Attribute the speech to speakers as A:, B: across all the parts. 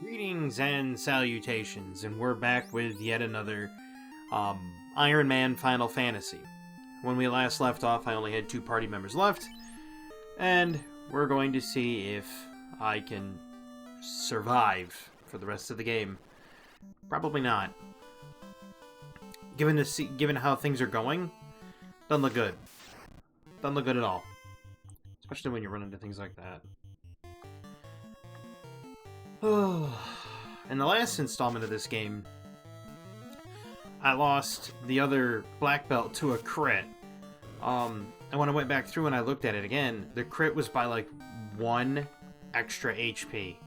A: Greetings and salutations, and we're back with yet another Ironman Final Fantasy. When we last left off, I only had 2 party members left, and we're going to see if I can survive for the rest of the game. Probably not. Given how things are going, doesn't look good. Doesn't look good at all. Especially when you run into things like that. In the last installment of this game, I lost the other black belt to a crit. And when I went back through and I looked at it again, the crit was by like 1 extra HP.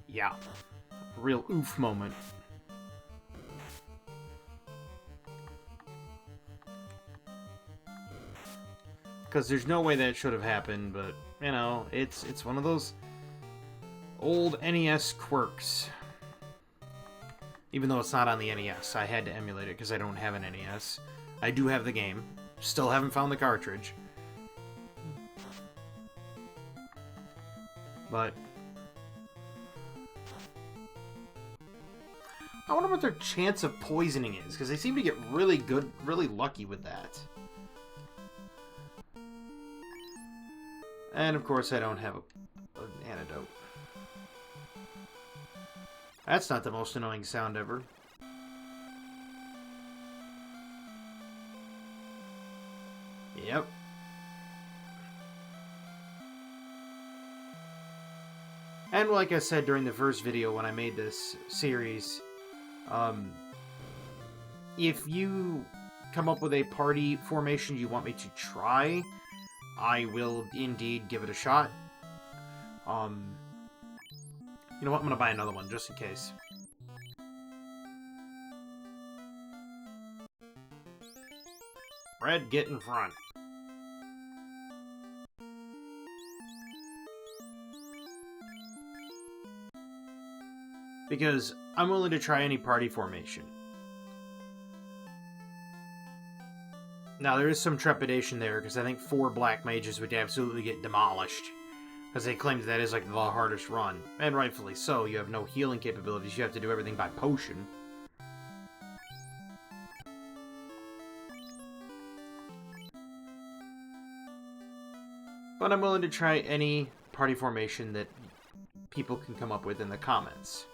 A: Yeah. Real oof moment. Because there's no way that should have happened, but, you know, it's one of those old NES quirks. Even though it's not on the NES, I had to emulate it because I don't have an NES. I do have the game. Still haven't found the cartridge. But I wonder what their chance of poisoning is, because they seem to get really good, really lucky with that. And of course I don't have an antidote. That's not the most annoying sound ever. Yep. And like I said during the first video when I made this series, if you come up with a party formation you want me to try, I will indeed give it a shot. You know what? I'm gonna buy another one just in case. Red, get in front. Because I'm willing to try any party formation. Now, there is some trepidation there, because I think 4 black mages would absolutely get demolished. Because they claim that is like the hardest run. And rightfully so, you have no healing capabilities, you have to do everything by potion. But I'm willing to try any party formation that people can come up with in the comments.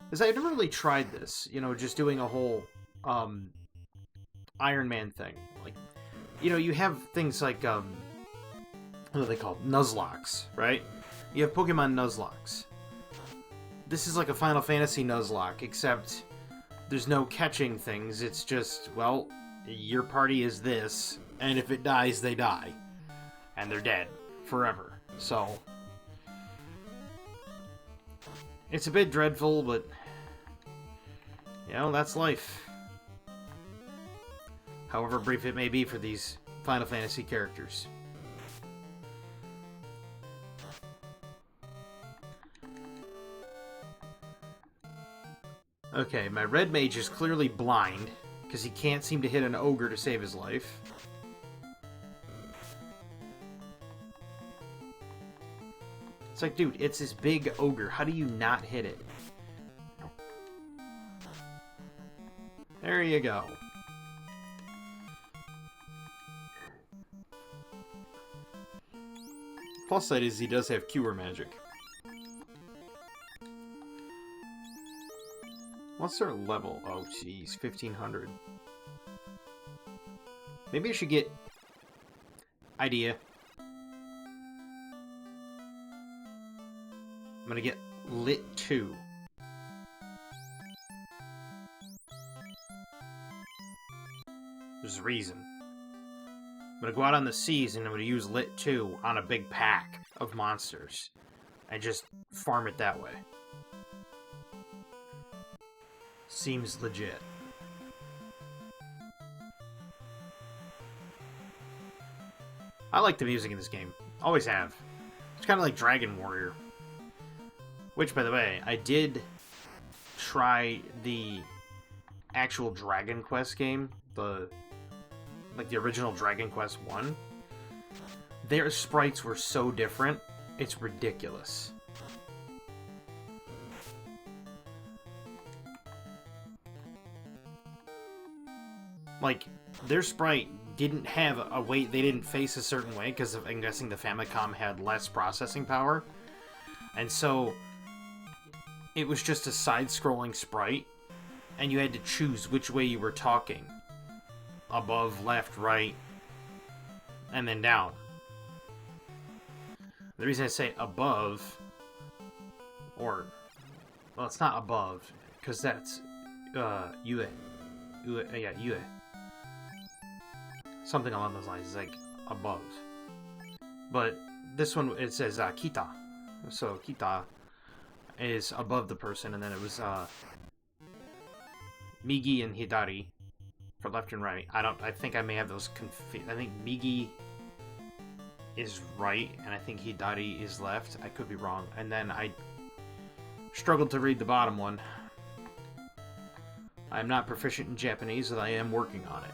A: Because I've never really tried this, you know, just doing a whole Ironman thing. Like, you know, you have things like, what are they called? Nuzlocke, right? You have Pokemon Nuzlocke. This is like a Final Fantasy Nuzlocke, except there's no catching things. It's just, well, your party is this, and if it dies, they die. And they're dead. Forever. So it's a bit dreadful, but, you know, that's life. However brief it may be for these Final Fantasy characters. Okay, my red mage is clearly blind, because he can't seem to hit an ogre to save his life. It's like, dude, it's this big ogre. How do you not hit it? There you go. Plus side is he does have cure magic. What's their level? Oh, jeez, 1500. Maybe I should get... Idea. I'm gonna get Lit 2. There's a reason. I'm gonna go out on the seas and I'm gonna use Lit 2 on a big pack of monsters. And just farm it that way. Seems legit. I like the music in this game. Always have. It's kind of like Dragon Warrior. Which, by the way, I did try the actual Dragon Quest game. The original Dragon Quest 1. their sprites were so different, it's ridiculous. Like, their sprite didn't have a way, they didn't face a certain way, because I'm guessing the Famicom had less processing power. And so, it was just a side-scrolling sprite, and you had to choose which way you were talking. Above, left, right, and then down. The reason I say above, or, well, it's not above, because that's, Yue. Yeah, Yue. Something along those lines, is like above. But this one, it says kita. So kita is above the person, and then it was Migi and Hidari for left and right. I think I may have those confused. I think Migi is right, and I think Hidari is left. I could be wrong. And then I struggled to read the bottom one. I'm not proficient in Japanese, but I am working on it.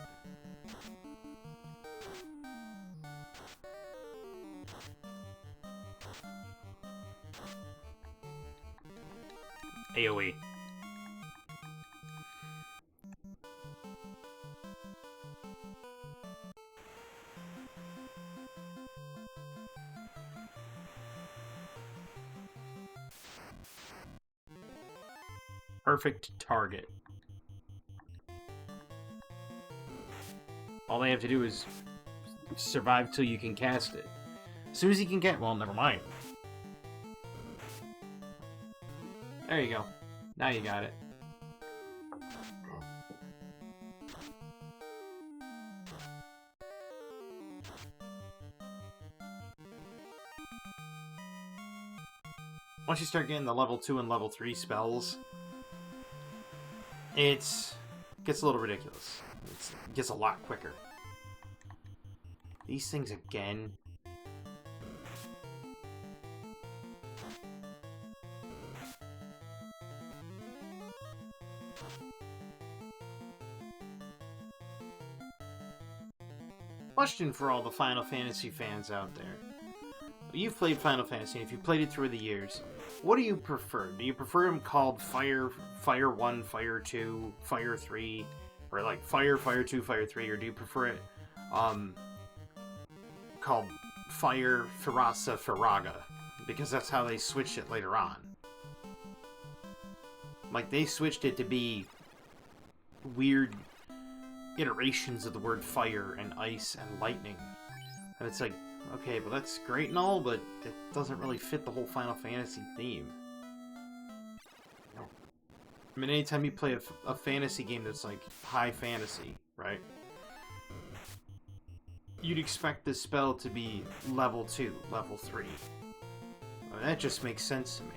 A: AoE. Perfect target. All they have to do is survive till you can cast it. As soon as you can get... Well, never mind. There you go. Now you got it. Once you start getting the level 2 and level 3 spells, it gets a little ridiculous. It gets a lot quicker. These things again... Question for all the Final Fantasy fans out there. You've played Final Fantasy, and if you've played it through the years, what do you prefer? Do you prefer them called Fire 1, Fire 2, Fire 3, or like Fire 2, Fire 3, or do you prefer it called Fire Firasa Firaga? Because that's how they switched it later on. Like, they switched it to be weird iterations of the word fire and ice and lightning. And it's like, okay, well that's great and all, but it doesn't really fit the whole Final Fantasy theme. I mean, anytime you play a fantasy game that's like high fantasy, right? You'd expect this spell to be level 2, level 3. I mean, that just makes sense to me.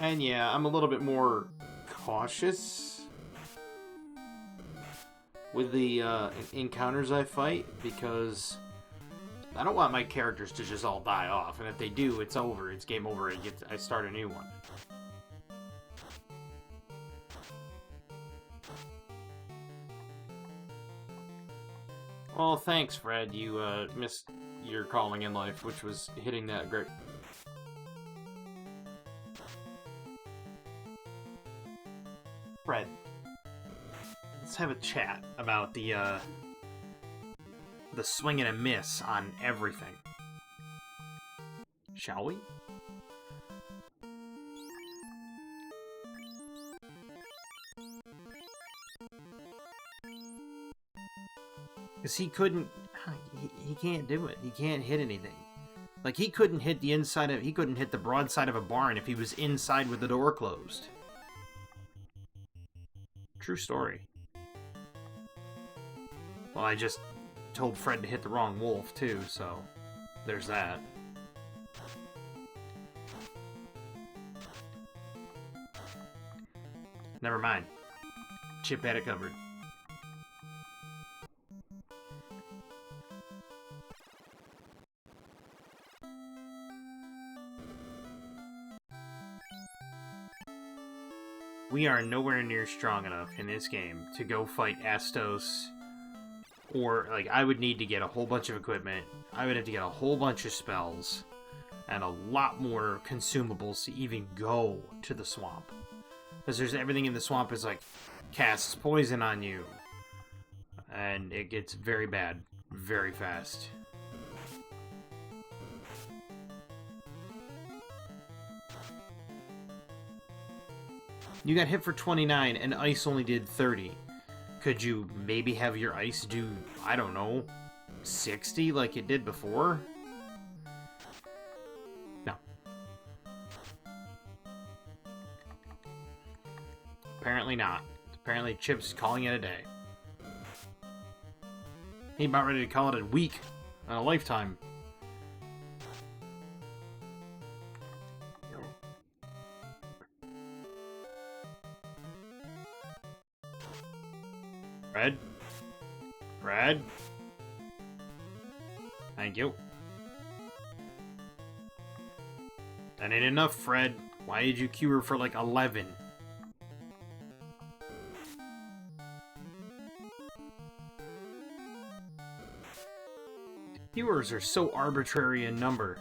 A: And yeah, I'm a little bit more cautious with the encounters I fight, because I don't want my characters to just all die off, and if they do, it's over. It's game over. I start a new one. Well, thanks, Fred. You missed your calling in life, which was hitting that great... Fred, let's have a chat about the swing and a miss on everything. Shall we? Because he couldn't... He can't do it. He can't hit anything. Like, he couldn't hit the inside of... He couldn't hit the broadside of a barn if he was inside with the door closed. True story. Well, I just told Fred to hit the wrong wolf, too, so there's that. Never mind. Chip had it covered. we are nowhere near strong enough in this game to go fight Astos. Or, like, I would need to get a whole bunch of equipment. I would have to get a whole bunch of spells. And a lot more consumables to even go to the swamp. Because there's everything in the swamp is, like, casts poison on you. And it gets very bad. Very fast. You got hit for 29, and ice only did 30. Could you maybe have your ice do, I don't know, 60 like it did before? No. Apparently not. Apparently Chip's calling it a day. He about ready to call it a week, a lifetime. Fred? Fred? Thank you. That ain't enough, Fred. Why did you queue her for like 11? Viewers are so arbitrary in number.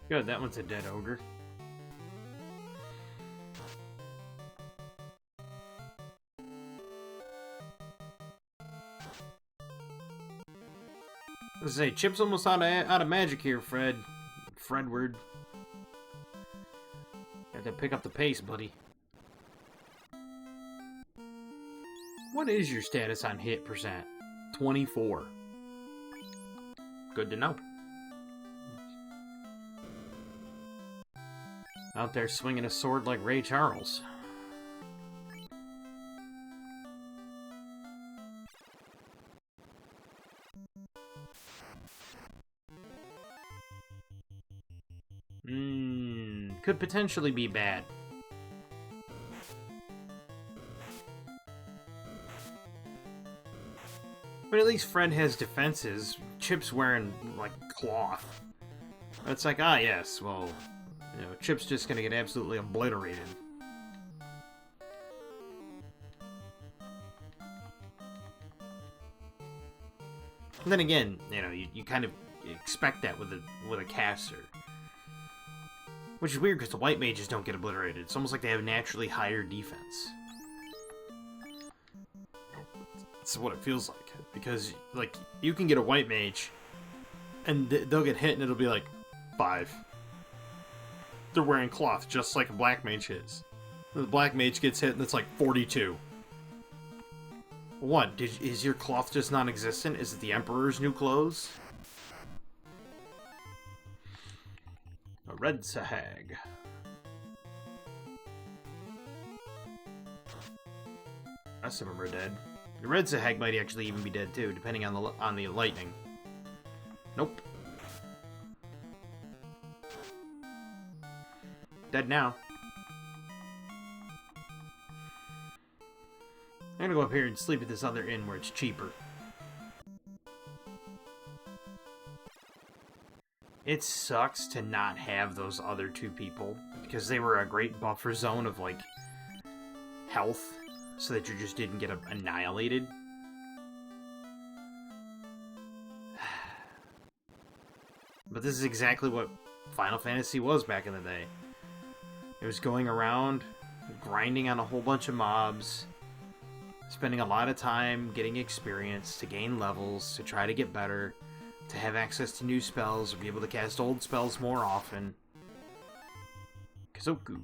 A: Good, that one's a dead ogre. Let's say Chip's almost out of magic here, Fred. Fredward. Have to pick up the pace, buddy. What is your status on hit percent? 24. Good to know. Out there swinging a sword like Ray Charles. Could potentially be bad. But at least Fred has defenses. Chip's wearing, like, cloth. It's like, ah, yes, well, you know, Chip's just gonna get absolutely obliterated. And then again, you know, you kind of expect that with a caster. Which is weird because the white mages don't get obliterated. It's almost like they have naturally higher defense. That's what it feels like. Because, like, you can get a white mage, and they'll get hit and it'll be like 5. They're wearing cloth just like a black mage is. The black mage gets hit and it's like 42. What? Is your cloth just non-existent? Is it the Emperor's new clothes? A red Sahag. Rest of them are dead. The red Sahag might actually even be dead too, depending on the lightning. Nope. Dead now. I'm gonna go up here and sleep at this other inn where it's cheaper. It sucks to not have those other 2 people, because they were a great buffer zone of, like, health, so that you just didn't get annihilated. But this is exactly what Final Fantasy was back in the day. It was going around, grinding on a whole bunch of mobs, spending a lot of time getting experience to gain levels, to try to get better, to have access to new spells, or be able to cast old spells more often. Kazoku.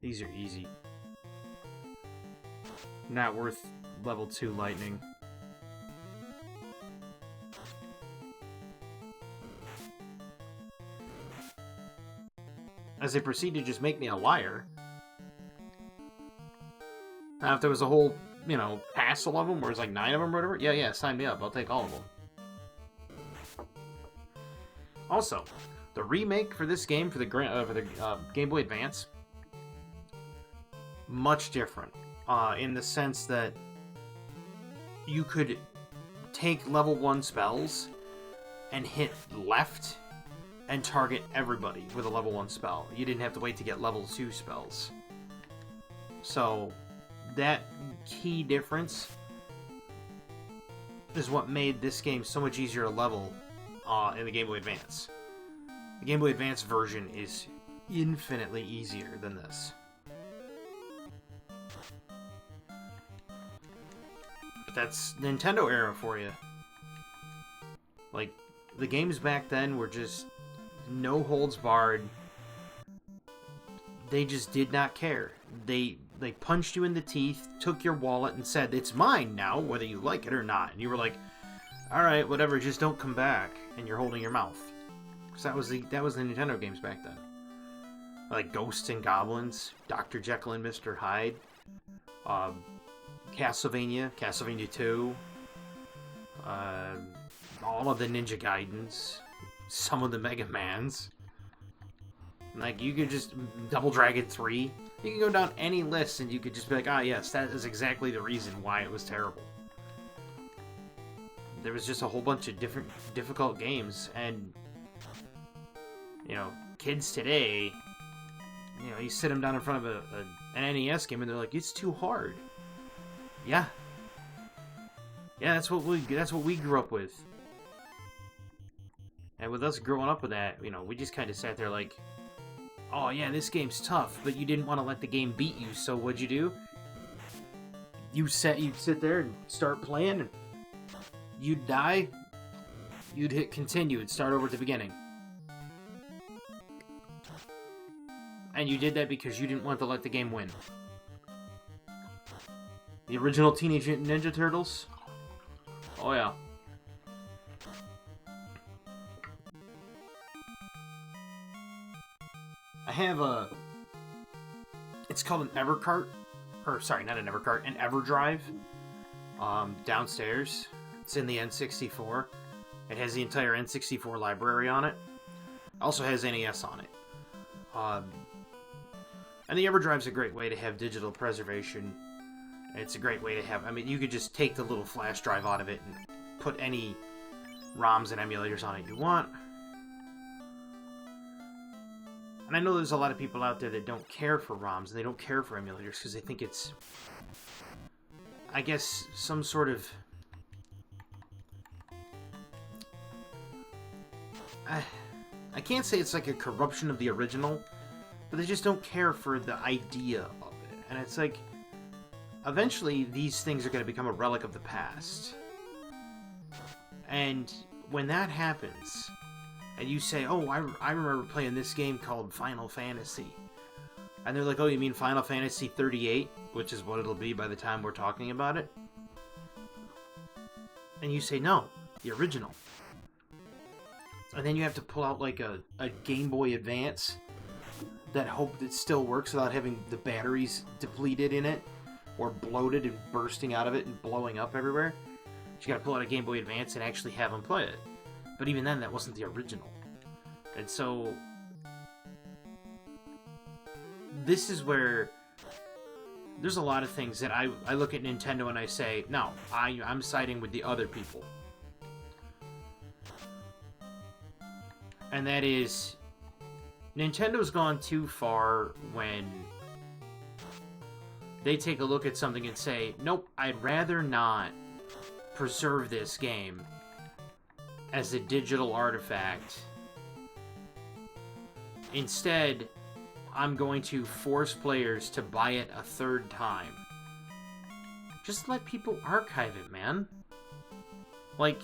A: These are easy. Not worth level 2 lightning. As they proceed to just make me a liar. Now, if there was a whole, you know, hassle of them, where it's like 9 of them or whatever, yeah, sign me up. I'll take all of them. Also, the remake for this game, for the Game Boy Advance, much different. In the sense that you could take level 1 spells and hit left and target everybody with a level 1 spell. You didn't have to wait to get level 2 spells. So that key difference is what made this game so much easier to level in the Game Boy Advance. The Game Boy Advance version is infinitely easier than this. But that's Nintendo era for you. Like, the games back then were just no holds barred. They just did not care. They punched you in the teeth, took your wallet, and said, "It's mine now, whether you like it or not." And you were like, "Alright, whatever, just don't come back." And you're holding your mouth. Because that was the Nintendo games back then. Like Ghosts and Goblins, Dr. Jekyll and Mr. Hyde, Castlevania 2, all of the Ninja Gaidens, some of the Mega Mans. Like, you could just... Double Dragon 3. You can go down any list and you could just be like, ah, yes, that is exactly the reason why it was terrible. There was just a whole bunch of different, difficult games, and... You know, kids today... You know, you sit them down in front of an NES game and they're like, it's too hard. Yeah. Yeah, that's what we grew up with. And with us growing up with that, you know, we just kind of sat there like, oh yeah, this game's tough, but you didn't want to let the game beat you, so what'd you do? You'd sit there and start playing, and you'd die, you'd hit continue and start over at the beginning. And you did that because you didn't want to let the game win. The original Teenage Mutant Ninja Turtles? Oh yeah. I have a... It's called an Evercart. Or, sorry, not an Evercart, an Everdrive. Downstairs. It's in the N64. It has the entire N64 library on it. Also has NES on it. And the Everdrive's a great way to have digital preservation. It's a great way to have... I mean, you could just take the little flash drive out of it and put any ROMs and emulators on it you want. And I know there's a lot of people out there that don't care for ROMs, and they don't care for emulators because they think it's, I guess, some sort of... I can't say it's like a corruption of the original, but they just don't care for the idea of it. And it's like, eventually these things are going to become a relic of the past. And when that happens... And you say, oh, I remember playing this game called Final Fantasy. And they're like, oh, you mean Final Fantasy 38? Which is what it'll be by the time we're talking about it. And you say, no, the original. And then you have to pull out like a Game Boy Advance that hope that still works without having the batteries depleted in it. Or bloated and bursting out of it and blowing up everywhere. You gotta pull out a Game Boy Advance and actually have them play it. But even then, that wasn't the original. And so... This is where... There's a lot of things that I look at Nintendo and I say, no, I'm siding with the other people. And that is... Nintendo's gone too far when... They take a look at something and say, nope, I'd rather not preserve this game as a digital artifact. Instead, I'm going to force players to buy it a third time. Just let people archive it, man. Like...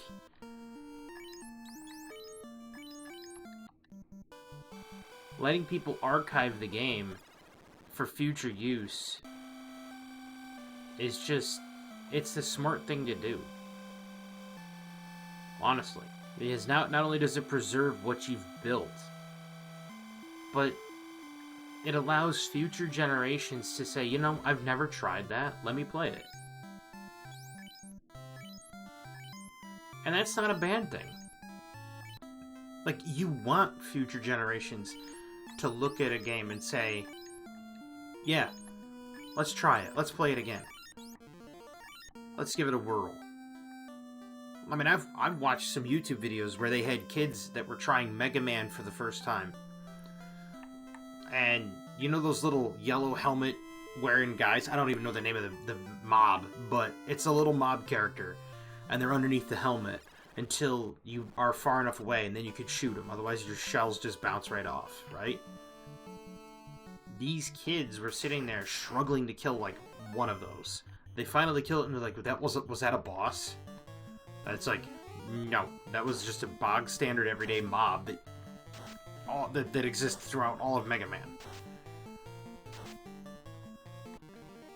A: Letting people archive the game for future use is just... It's the smart thing to do. Honestly. Because not only does it preserve what you've built, but it allows future generations to say, you know, I've never tried that, let me play it. And that's not a bad thing. Like, you want future generations to look at a game and say, yeah, let's try it, let's play it again. Let's give it a whirl. I mean, I've watched some YouTube videos where they had kids that were trying Mega Man for the first time. And you know those little yellow helmet wearing guys? I don't even know the name of the mob, but it's a little mob character. And they're underneath the helmet until you are far enough away, and then you could shoot them. Otherwise, your shells just bounce right off, right? These kids were sitting there struggling to kill, like, one of those. They finally kill it, and they're like, was that a boss? And it's like, no, that was just a bog standard everyday mob that exists throughout all of Mega Man.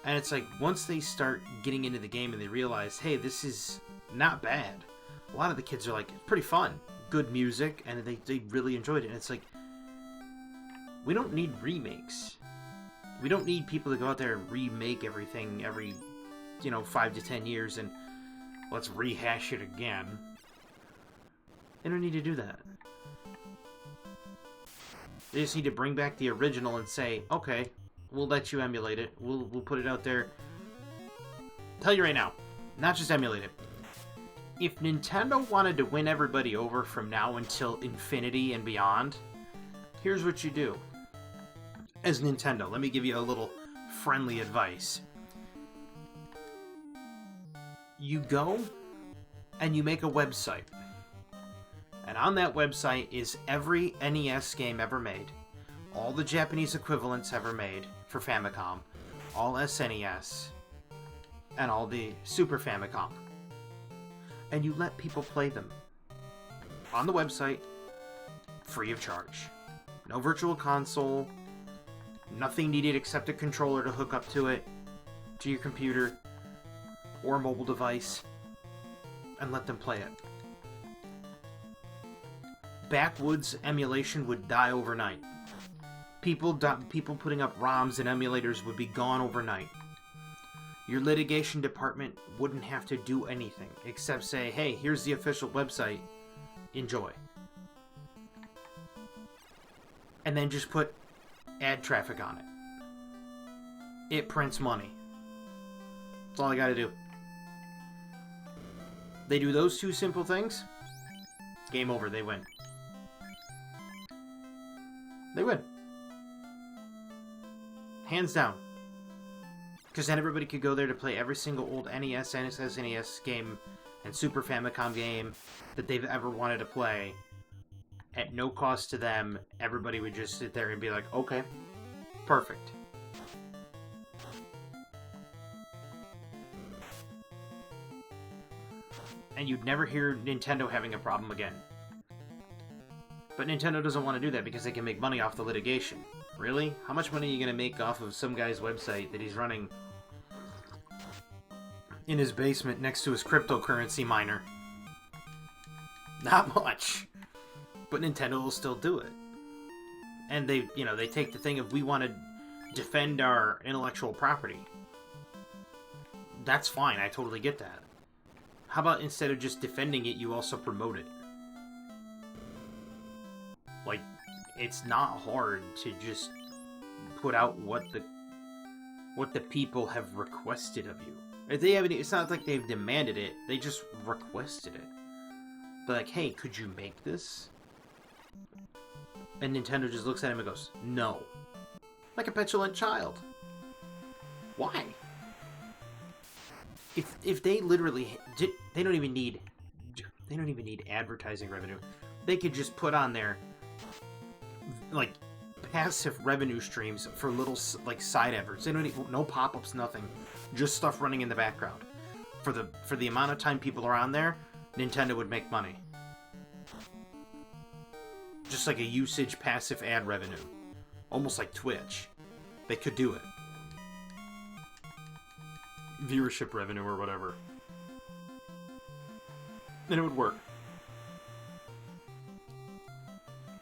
A: And it's like, once they start getting into the game and they realize, hey, this is not bad. A lot of the kids are like, it's pretty fun. Good music, and they really enjoyed it. And it's like, we don't need remakes. We don't need people to go out there and remake everything every, 5 to 10 years and let's rehash it again. They don't need to do that. They just need to bring back the original and say, okay, we'll let you emulate it. We'll put it out there. Tell you right now, not just emulate it. If Nintendo wanted to win everybody over from now until infinity and beyond, here's what you do. As Nintendo, let me give you a little friendly advice. You go and you make a website. And on that website is every NES game ever made, all the Japanese equivalents ever made for Famicom, all SNES, and all the Super Famicom. And you let people play them on the website, free of charge. No virtual console, nothing needed except a controller to hook up to it, to your computer, or a mobile device, and let them play it. Backwoods emulation would die overnight. People putting up ROMs and emulators would be gone overnight. Your litigation department wouldn't have to do anything except say, hey, here's the official website, enjoy. And then just put ad traffic on it. It prints money. That's all I gotta do. They do those two simple things, game over, they win. They win. Hands down. Because then everybody could go there to play every single old NES, SNES game, and Super Famicom game that they've ever wanted to play. At no cost to them, everybody would just sit there and be like, okay, perfect. And you'd never hear Nintendo having a problem again. But Nintendo doesn't want to do that because they can make money off the litigation. Really? How much money are you going to make off of some guy's website that he's running in his basement next to his cryptocurrency miner? Not much. But Nintendo will still do it. And they take the thing of, we want to defend our intellectual property. That's fine, I totally get that. How about instead of just defending it, you also promote it? Like, it's not hard to just put out what the people have requested of you. It's not like they've demanded it, they just requested it. They're like, hey, could you make this? And Nintendo just looks at him and goes, no. Like a petulant child. Why? If they literally they don't even need advertising revenue. They could just put on there like passive revenue streams for little like side efforts. They don't need no pop-ups, nothing. Just stuff running in the background. For the amount of time people are on there, Nintendo would make money. Just like a usage passive ad revenue. Almost like Twitch. They could do it. Viewership revenue or whatever. And it would work.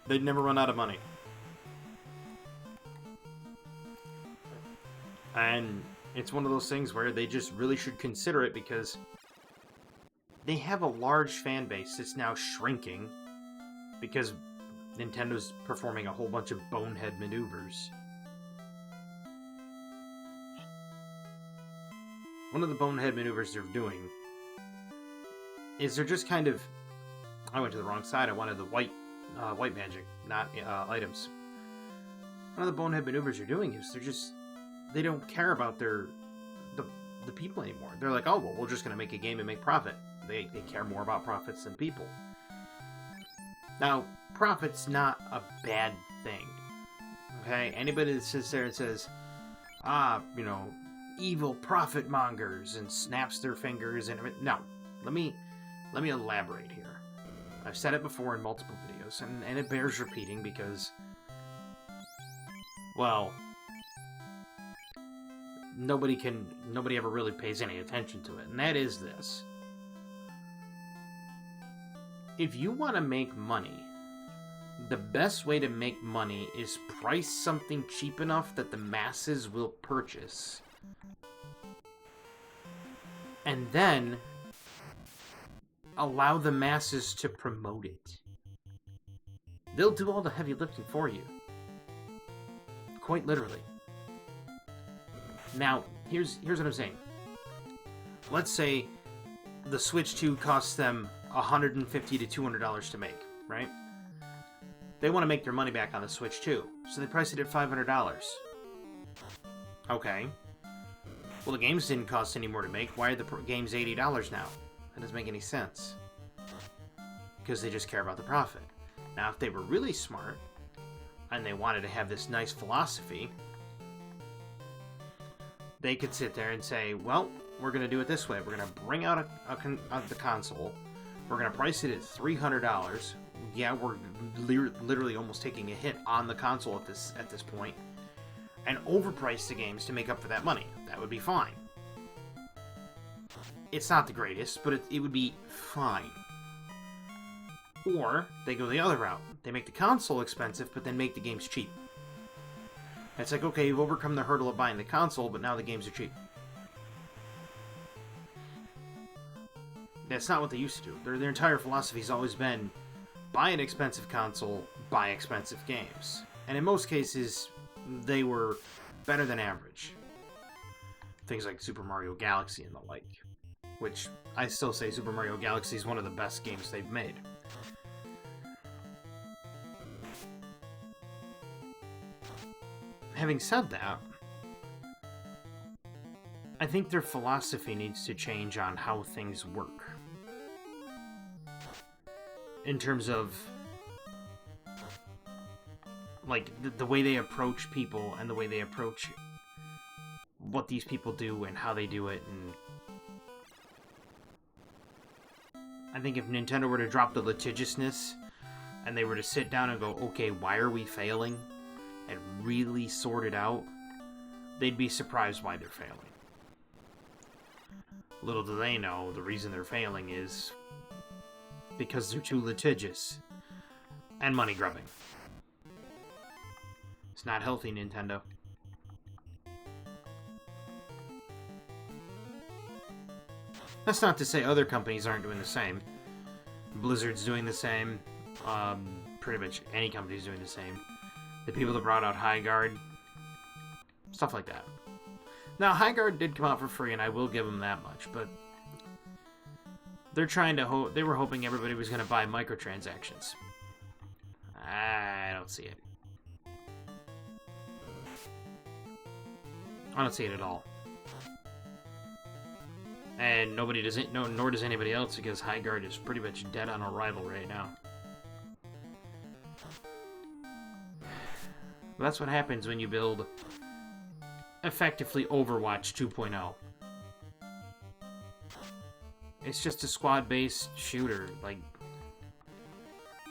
A: They'd never run out of money. And it's one of those things where they just really should consider it because they have a large fan base that's now shrinking because Nintendo's performing a whole bunch of bonehead maneuvers. One of the bonehead maneuvers they're doing is they're just kind of... I went to the wrong side. I wanted the white magic, not items. One of the bonehead maneuvers you're doing is they don't care about the people anymore. They're like, oh, well, we're just going to make a game and make profit. They care more about profits than people. Now, profit's not a bad thing. Okay? Anybody that sits there and says, evil profit mongers and snaps their fingers and everything. No. Let me elaborate here. I've said it before in multiple videos, and it bears repeating because, well, nobody ever really pays any attention to it, and that is this. If you want to make money, the best way to make money is price something cheap enough that the masses will purchase. And then allow the masses to promote it. They'll do all the heavy lifting for you. Quite literally. Now, here's what I'm saying. Let's say the Switch 2 costs them $150 to $200 to make, right? They want to make their money back on the Switch 2, so they price it at $500. Okay. Well, the games didn't cost any more to make. Why are the games $80 now? That doesn't make any sense. Because they just care about the profit. Now, if they were really smart, and they wanted to have this nice philosophy, they could sit there and say, well, we're going to do it this way. We're going to bring out the console. We're going to price it at $300. Yeah, we're literally almost taking a hit on the console at this point. And overprice the games to make up for that money. That would be fine. It's not the greatest, but it would be fine. Or they go the other route. They make the console expensive, but then make the games cheap. It's like, okay, you've overcome the hurdle of buying the console, but now the games are cheap. That's not what they used to do. Their entire philosophy has always been, buy an expensive console, buy expensive games. And in most cases, they were better than average. Things like Super Mario Galaxy and the like. Which, I still say Super Mario Galaxy is one of the best games they've made. Having said that, I think their philosophy needs to change on how things work. In terms of, like, the way they approach people and the way they approach what these people do and how they do it. And I think if Nintendo were to drop the litigiousness and they were to sit down and go, okay, why are we failing? And really sort it out, they'd be surprised why they're failing. Little do they know, the reason they're failing is because they're too litigious and money grubbing. It's not healthy, Nintendo. That's not to say other companies aren't doing the same. Blizzard's doing the same. Pretty much any company's doing the same. The people that brought out High Guard. Stuff like that. Now, High Guard did come out for free, and I will give them that much, but they're trying to they were hoping everybody was going to buy microtransactions. I don't see it. I don't see it at all. And nobody does it, nor does anybody else, because High Guard is pretty much dead on arrival right now. But that's what happens when you build effectively Overwatch 2.0. It's just a squad-based shooter, like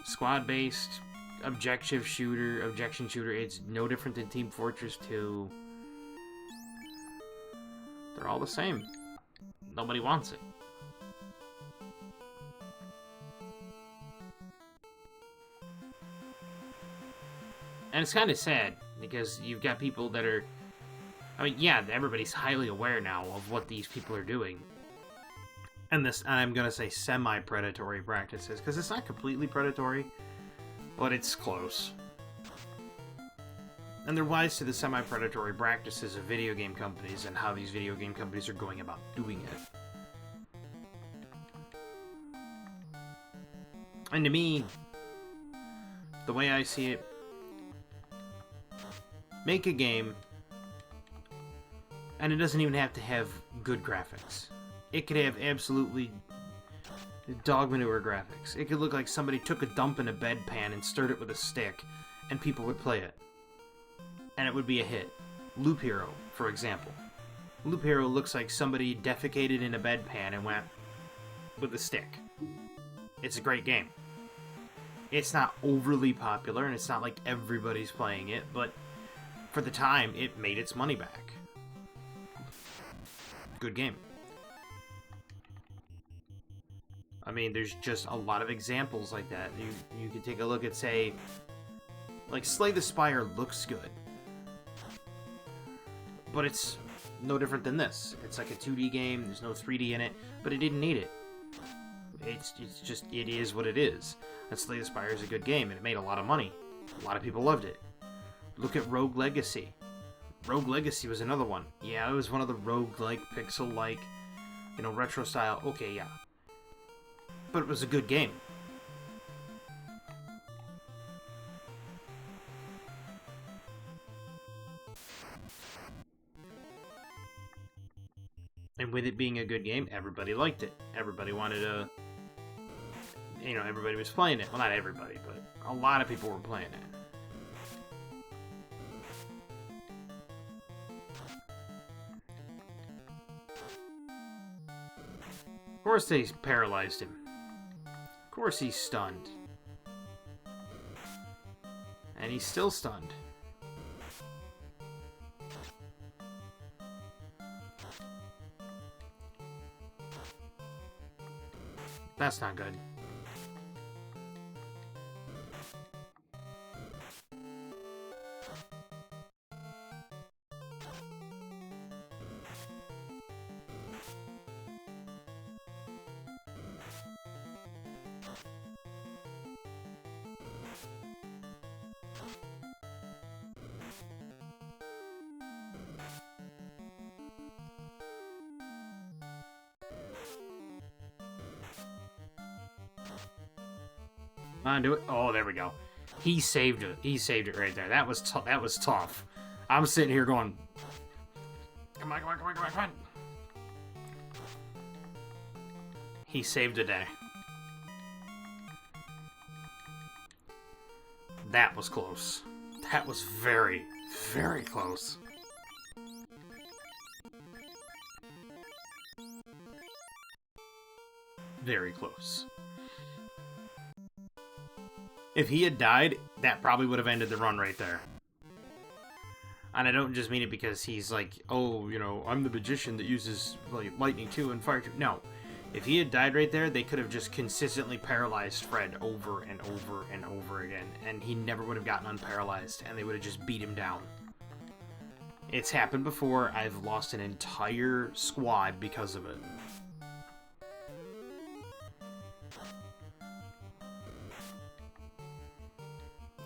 A: squad-based objection shooter. It's no different than Team Fortress 2. They're all the same. Nobody wants it. And it's kind of sad, because you've got people that are... I mean, yeah, everybody's highly aware now of what these people are doing. And I'm going to say semi-predatory practices, because it's not completely predatory, but it's close. And they're wise to the semi-predatory practices of video game companies and how these video game companies are going about doing it. And to me, the way I see it, make a game, and it doesn't even have to have good graphics. It could have absolutely dog manure graphics. It could look like somebody took a dump in a bedpan and stirred it with a stick, and people would play it. And it would be a hit. Loop Hero, for example. Loop Hero looks like somebody defecated in a bedpan and went with a stick. It's a great game. It's not overly popular, and it's not like everybody's playing it, but for the time, it made its money back. Good game. I mean, there's just a lot of examples like that. You could take a look at, say, like Slay the Spire looks good, but it's no different than this. It's like a 2D game. There's no 3D in it, but it didn't need it. It's just, it is what it is. And Slay the Spire is a good game, and it made a lot of money. A lot of people loved it. Look at Rogue Legacy. Rogue Legacy was another one. Yeah, it was one of the rogue-like, pixel-like, retro style. Okay, yeah. But it was a good game. And with it being a good game, everybody liked it. Everybody wanted to... everybody was playing it. Well, not everybody, but a lot of people were playing it. Of course they paralyzed him. Of course he's stunned. And he's still stunned. That's not good. Do it. Oh, there we go. He saved it. He saved it right there. That was tough. I'm sitting here going, come on, come on, come on, come on, come on. He saved the day. That was close. That was very, very close. Very close. If he had died, that probably would have ended the run right there. And I don't just mean it because he's like, oh, I'm the magician that uses like lightning too and fire too. No. If he had died right there, they could have just consistently paralyzed Fred over and over and over again. And he never would have gotten unparalyzed, and they would have just beat him down. It's happened before. I've lost an entire squad because of it.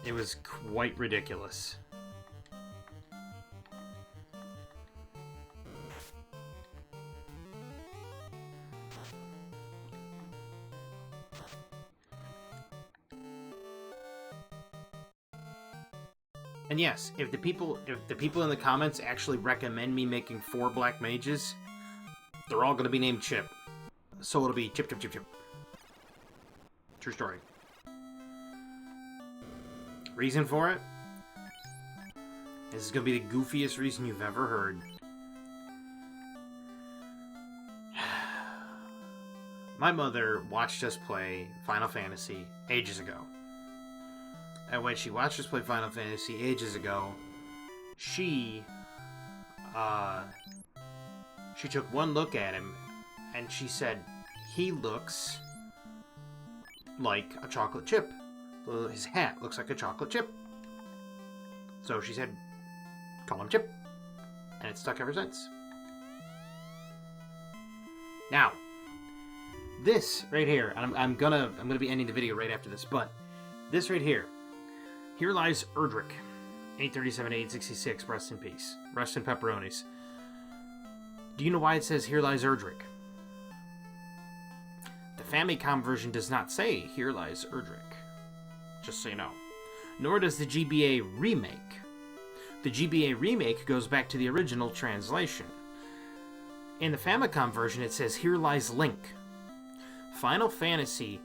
A: It was quite ridiculous. And yes, if the people in the comments actually recommend me making 4 black mages, they're all going to be named Chip. So it'll be Chip, Chip, Chip, Chip. True story. Reason for it? This is going to be the goofiest reason you've ever heard. My mother watched us play Final Fantasy ages ago. And when she watched us play Final Fantasy ages ago, she took one look at him and she said, he looks like a chocolate chip. His hat looks like a chocolate chip. So she said, call him Chip. And it's stuck ever since. Now, this right here, and I'm gonna be ending the video right after this, but this right here, here lies Erdrick, 837 to 866, rest in peace. Rest in pepperonis. Do you know why it says here lies Erdrick? The Famicom version does not say, "Here lies Erdrick." Just so you know. Nor does the GBA remake. The GBA remake goes back to the original translation. In the Famicom version, it says, "Here lies Link." Final Fantasy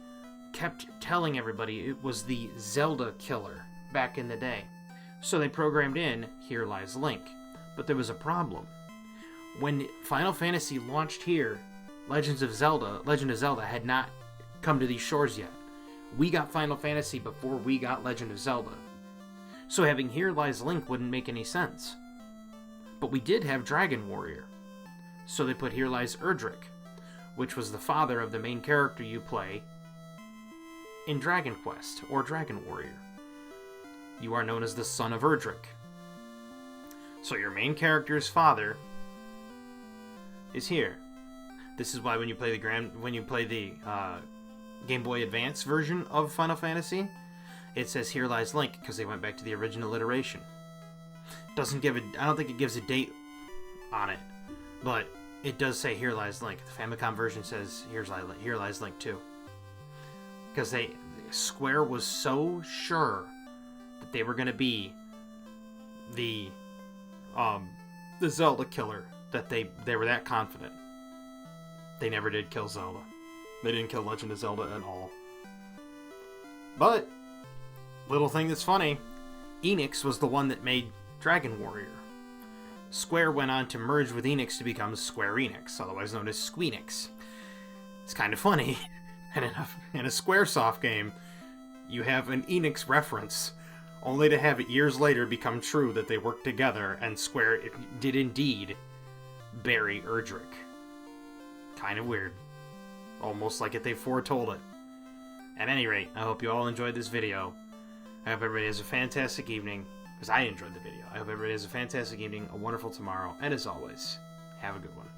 A: kept telling everybody it was the Zelda killer back in the day. So they programmed in, "Here lies Link." But there was a problem. When Final Fantasy launched here, Legend of Zelda had not come to these shores yet. We got Final Fantasy before we got Legend of Zelda. So having "Here lies Link" wouldn't make any sense. But we did have Dragon Warrior. So they put "Here lies Erdrick," which was the father of the main character you play in Dragon Quest or Dragon Warrior. You are known as the son of Erdrick. So your main character's father is here. This is why when you play the Game Boy Advance version of Final Fantasy, it says "Here lies Link" because they went back to the original iteration. I don't think it gives a date on it, but it does say "Here lies Link." The Famicom version says "Here lies Link" too, because Square was so sure that they were going to be the Zelda killer that they were that confident. They never did kill Zelda. They didn't kill Legend of Zelda at all. But, little thing that's funny, Enix was the one that made Dragon Warrior. Square went on to merge with Enix to become Square Enix, otherwise known as Squeenix. It's kind of funny. And in a Squaresoft game, you have an Enix reference, only to have it years later become true that they worked together and Square did indeed bury Erdrick. Kind of weird. Almost like they foretold it. At any rate, I hope you all enjoyed this video. I hope everybody has a fantastic evening, because I enjoyed the video. I hope everybody has a fantastic evening, a wonderful tomorrow, and as always, have a good one.